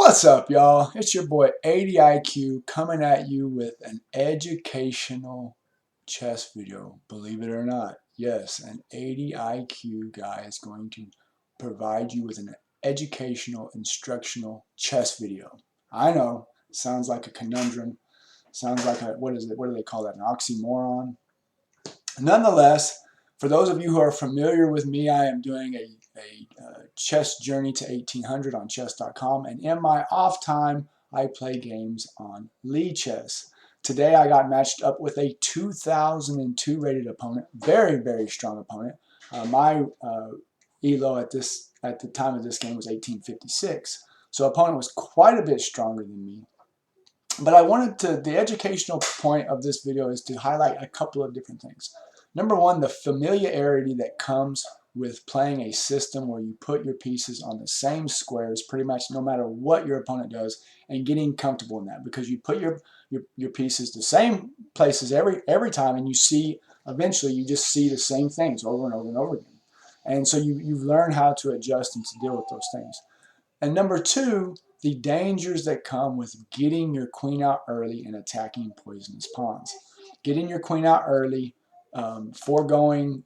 What's up, y'all? It's your boy 80 IQ coming at you with an educational chess video. Believe it or not, yes, an 80 IQ guy is going to provide you with an educational, instructional chess video. I know, sounds like a conundrum. Sounds like a, what is it? What do they call that? An oxymoron? Nonetheless, for those of you who are familiar with me, I am doing a chess journey to 1800 on chess.com, and in my off time, I play games on lichess. Today, I got matched up with a 2002 rated opponent, very, very strong opponent. My elo at the time of this game was 1856, so opponent was quite a bit stronger than me. But I wanted to, the educational point of this video is to highlight a couple of different things. Number one, the familiarity that comes with playing a system where you put your pieces on the same squares pretty much no matter what your opponent does, and getting comfortable in that, because you put your pieces the same places every time, and you see, eventually you just see the same things over and over and over again. And so you've learned how to adjust and to deal with those things. And number two, the dangers that come with getting your queen out early and attacking poisonous pawns. Getting your queen out early, foregoing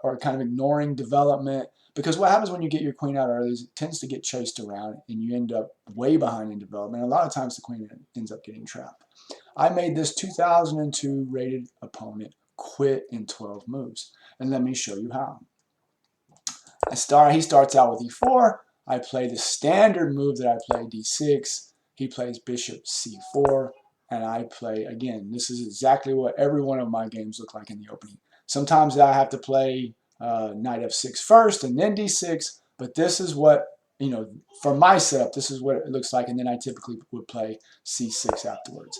or kind of ignoring development, because what happens when you get your queen out early is it tends to get chased around and you end up way behind in development. A lot of times the queen ends up getting trapped. I made this 2002 rated opponent quit in 12 moves, and let me show you how. He starts out with e4. I play the standard move that I play, d6. He plays bishop c4, and I play, again, this is exactly what every one of my games look like in the opening. Sometimes I have to play knight f6 first and then d6, but this is what, for my setup, this is what it looks like, and then I typically would play c6 afterwards.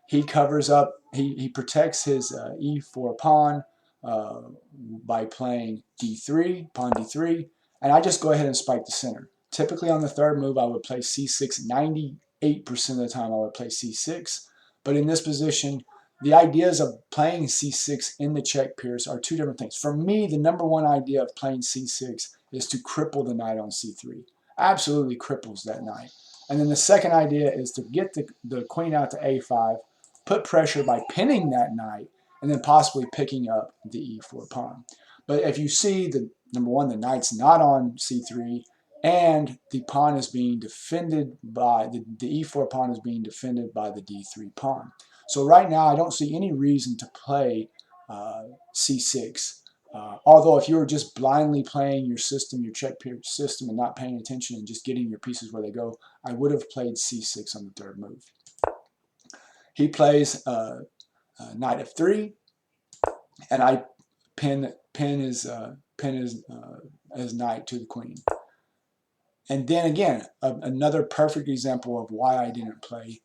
He covers up, he protects his e4 pawn by playing d3, pawn d3, and I just go ahead and spike the center. Typically on the third move, I would play c6. 98% of the time, I would play c6. But in this position, the ideas of playing c6 in the check pierce are two different things. For me, the number one idea of playing c6 is to cripple the knight on c3. Absolutely cripples that knight. And then the second idea is to get the queen out to a5, put pressure by pinning that knight, and then possibly picking up the e4 pawn. But if you see, number one, the knight's not on c3, and the pawn is being defended by, the e4 pawn is being defended by the d3 pawn. So right now, I don't see any reason to play c6. Although if you were just blindly playing your system, your check period system, and not paying attention and just getting your pieces where they go, I would have played c6 on the third move. He plays knight f3, and I pin his knight to the queen. And then again, another perfect example of why I didn't play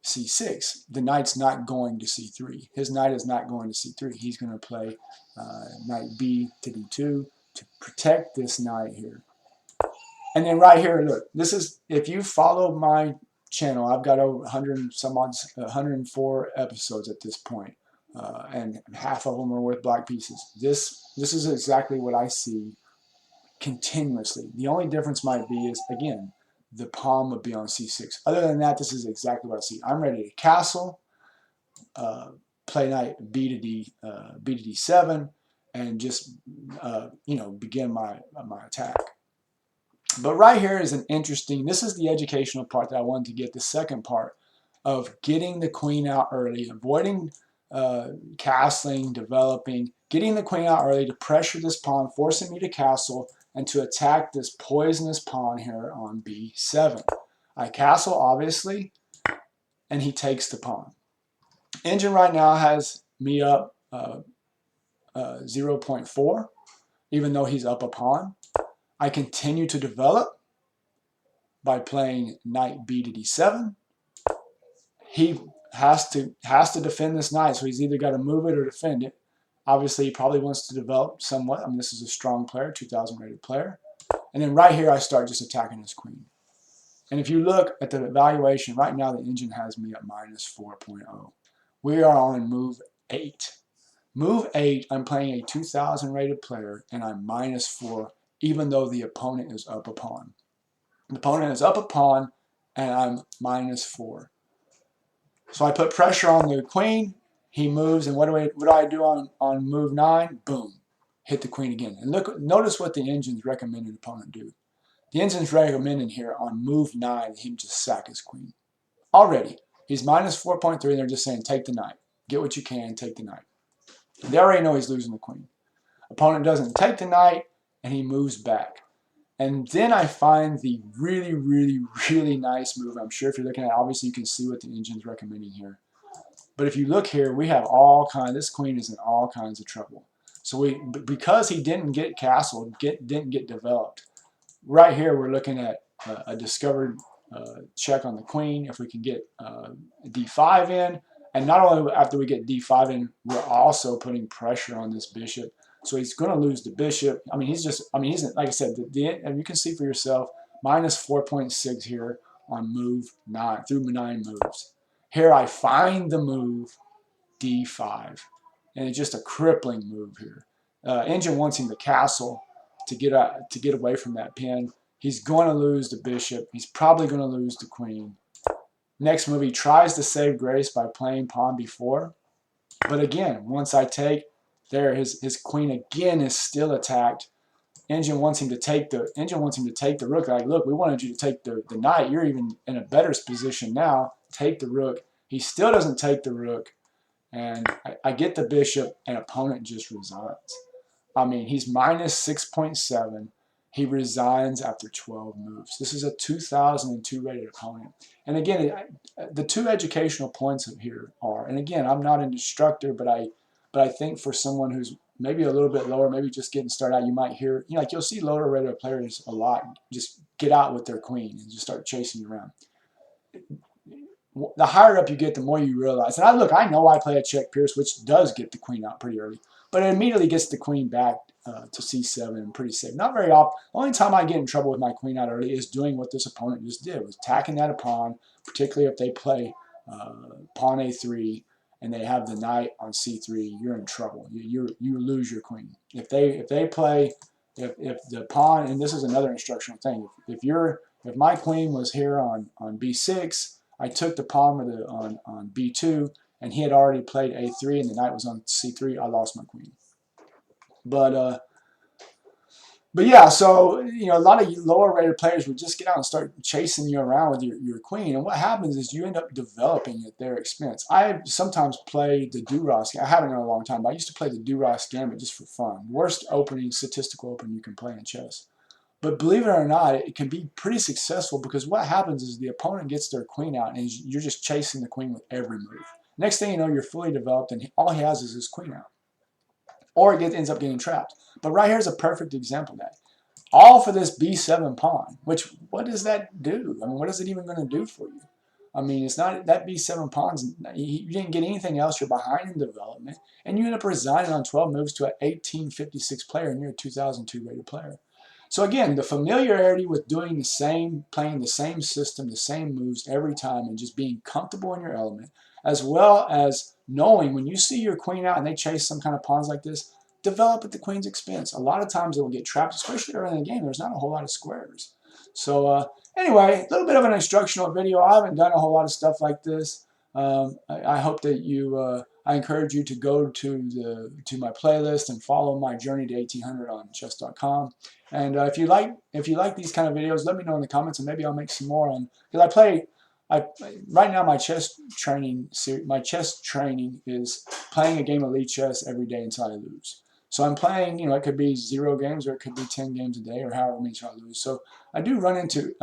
c6. The knight's not going to c3. His knight is not going to c3. He's going to play knight b to d2 to protect this knight here. And then right here, look, this is, if you follow my channel, I've got over 104 episodes at this point, and half of them are with black pieces. This is exactly what I see continuously. The only difference might be is, again, the pawn would be on c6. Other than that, this is exactly what I see. I'm ready to castle, play knight b to d7, and just begin my attack. But right here is an interesting, this is the educational part that I wanted to get, the second part of getting the queen out early, avoiding castling, developing, getting the queen out early to pressure this pawn, forcing me to castle, and to attack this poisonous pawn here on b7. I castle, obviously, and he takes the pawn. Engine right now has me up 0.4, even though he's up a pawn. I continue to develop by playing knight b to d7. He has to defend this knight, so he's either got to move it or defend it. Obviously, he probably wants to develop somewhat. I mean, this is a strong player, 2000 rated player. And then right here, I start just attacking his queen. And if you look at the evaluation, right now the engine has me at -4.0. We are on move 8. Move 8, I'm playing a 2000 rated player, and I'm -4, even though the opponent is up a pawn. The opponent is up a pawn, and I'm -4. So I put pressure on the queen. He moves, and what do I do on move 9? Boom, hit the queen again. And look, notice what the engine's recommended opponent do. The engine's recommending here on move 9 him just sack his queen. Already, he's -4.3, and they're just saying take the knight. Get what you can, take the knight. They already know he's losing the queen. Opponent doesn't take the knight, and he moves back. And then I find the really, really, really nice move. I'm sure if you're looking at it, obviously you can see what the engine's recommending here. But if you look here, we have all kinds, this queen is in all kinds of trouble. So because he didn't get castled, didn't get developed, right here we're looking at a discovered check on the queen. If we can get d5 in, and not only after we get d5 in, we're also putting pressure on this bishop. So he's going to lose the bishop. I mean, he's like I said, and you can see for yourself, -4.6 here on move 9, through 9 moves. Here I find the move d5, and it's just a crippling move here. Engine wants him to castle to get away from that pin. He's going to lose the bishop. He's probably going to lose the queen. Next move, he tries to save grace by playing pawn b4. But again, once I take, there his queen again is still attacked. Engine wants him to take the rook. Like, look, we wanted you to take the knight. You're even in a better position now. Take the rook. He still doesn't take the rook. And I get the bishop, and opponent just resigns. I mean, he's -6.7. He resigns after 12 moves. This is a 2002 rated opponent. And again, the two educational points here are, and again, I'm not an instructor, but I think for someone who's maybe a little bit lower, maybe just getting started out, you might hear, like you'll see lower rated players a lot just get out with their queen and just start chasing you around. The higher up you get, the more you realize. And I know I play a check pierce, which does get the queen out pretty early, but it immediately gets the queen back to c7 and pretty safe. Not very often. The only time I get in trouble with my queen out early is doing what this opponent just did, was attacking that pawn, particularly if they play pawn a3 and they have the knight on c3. You're in trouble. You lose your queen. If they play, if the pawn, and this is another instructional thing, if my queen was here on b6, I took the pawn on b2, and he had already played a3, and the knight was on c3. I lost my queen. But yeah, so a lot of lower rated players would just get out and start chasing you around with your queen, and what happens is you end up developing at their expense. I sometimes play the Duras. I haven't in a long time, but I used to play the Duras Gambit just for fun. Worst statistical opening you can play in chess. But believe it or not, it can be pretty successful, because what happens is the opponent gets their queen out, and you're just chasing the queen with every move. Next thing you know, you're fully developed, and all he has is his queen out. Or it ends up getting trapped. But right here's a perfect example of that. All for this b7 pawn, which, what does that do? I mean, what is it even going to do for you? I mean, it's not, that b7 pawn's, you didn't get anything else, you're behind in development, and you end up resigning on 12 moves to an 1856 player, and you're a 2002 rated player. So again, the familiarity with doing the same, playing the same system, the same moves every time, and just being comfortable in your element, as well as knowing when you see your queen out and they chase some kind of pawns like this, develop at the queen's expense. A lot of times it will get trapped, especially early in the game. There's not a whole lot of squares. So anyway, a little bit of an instructional video. I haven't done a whole lot of stuff like this. I hope that I encourage you to go to my playlist and follow my journey to 1800 on chess.com. And if you like these kind of videos, let me know in the comments, and maybe I'll make some more on, because right now my chess training is playing a game of lichess every day until I lose. So I'm playing, it could be 0 games, or it could be 10 games a day, or however many I lose. So I do run into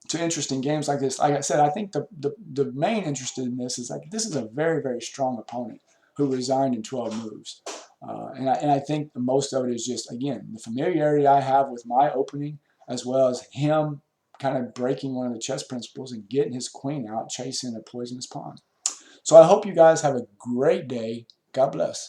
to interesting games like this. Like I said, I think the main interest in this is, like, this is a very, very strong opponent who resigned in 12 moves. And I think most of it is just, again, the familiarity I have with my opening, as well as him kind of breaking one of the chess principles and getting his queen out, chasing a poisonous pawn. So I hope you guys have a great day. God bless.